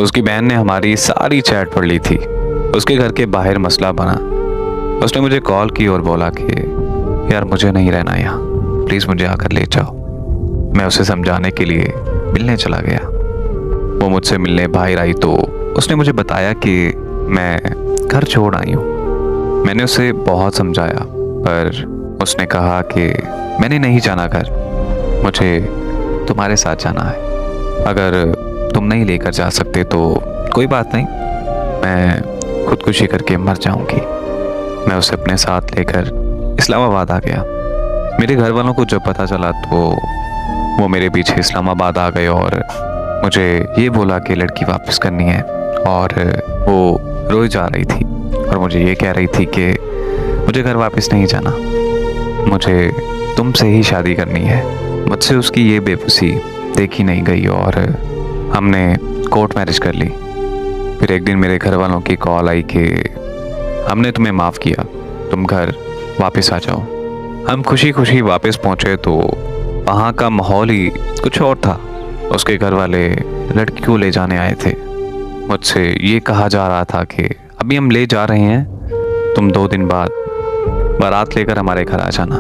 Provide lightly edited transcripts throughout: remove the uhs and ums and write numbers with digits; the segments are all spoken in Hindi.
उसकी बहन ने हमारी सारी चैट पढ़ ली थी। उसके घर के बाहर मसला बना। उसने मुझे कॉल की और बोला कि यार मुझे नहीं रहना यहाँ, प्लीज़ मुझे आकर ले जाओ। मैं उसे समझाने के लिए मिलने चला गया। वो मुझसे मिलने बाहर आई तो उसने मुझे बताया कि मैं घर छोड़ आई हूँ। मैंने उसे बहुत समझाया पर उसने कहा कि मैंने नहीं जाना घर, मुझे तुम्हारे साथ जाना है। अगर तुम नहीं लेकर जा सकते तो कोई बात नहीं, मैं खुदकुशी करके मर जाऊंगी। मैं उसे अपने साथ लेकर इस्लामाबाद आ गया। मेरे घर वालों को जब पता चला तो वो मेरे पीछे इस्लामाबाद आ गए और मुझे ये बोला कि लड़की वापस करनी है। और वो रोई जा रही थी और मुझे ये कह रही थी कि मुझे घर वापस नहीं जाना, मुझे तुमसे ही शादी करनी है। मुझसे उसकी ये बेबसी देखी नहीं गई और हमने कोर्ट मैरिज कर ली। फिर एक दिन मेरे घर वालों की कॉल आई कि हमने तुम्हें माफ़ किया, तुम घर वापस आ जाओ। हम खुशी खुशी वापस पहुँचे तो वहाँ का माहौल ही कुछ और था। उसके घर वाले लड़की को ले जाने आए थे। मुझसे ये कहा जा रहा था कि अभी हम ले जा रहे हैं, तुम 2 दिन बाद बारात लेकर हमारे घर आ जाना।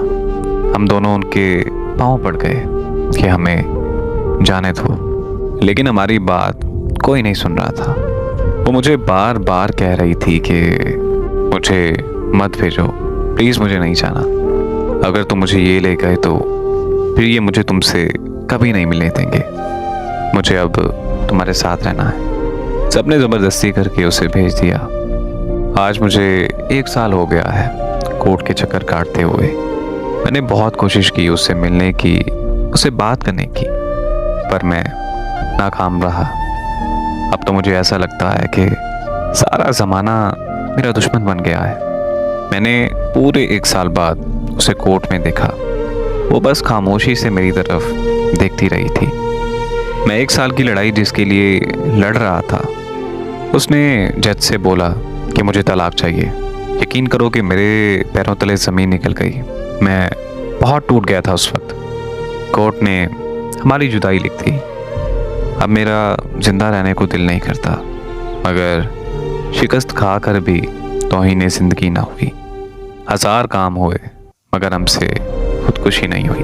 हम दोनों उनके पाँव पड़ गए कि हमें जाने दो, लेकिन हमारी बात कोई नहीं सुन रहा था। वो मुझे बार बार कह रही थी कि मुझे मत भेजो, प्लीज़ मुझे नहीं जाना। अगर तुम मुझे ये ले गए तो फिर ये मुझे तुमसे कभी नहीं मिलने देंगे। मुझे अब तुम्हारे साथ रहना है। सबने ज़बरदस्ती करके उसे भेज दिया। आज मुझे 1 साल हो गया है कोर्ट के चक्कर काटते हुए। मैंने बहुत कोशिश की उससे मिलने की, उससे बात करने की, पर मैं नाकाम रहा। अब तो मुझे ऐसा लगता है कि सारा ज़माना मेरा दुश्मन बन गया है। मैंने पूरे 1 साल बाद उसे कोर्ट में देखा। वो बस खामोशी से मेरी तरफ देखती रही थी। मैं 1 साल की लड़ाई जिसके लिए लड़ रहा था, उसने जज से बोला कि मुझे तलाक चाहिए। यकीन करो कि मेरे पैरों तले ज़मीन निकल गई। मैं बहुत टूट गया था उस वक्त। कोर्ट ने हमारी जुदाई लिख दी। अब मेरा ज़िंदा रहने को दिल नहीं करता, मगर शिकस्त खा कर भी तौहीन ज़िंदगी ना हुई। 1000 काम हुए मगर हमसे खुदकुशी नहीं हुई।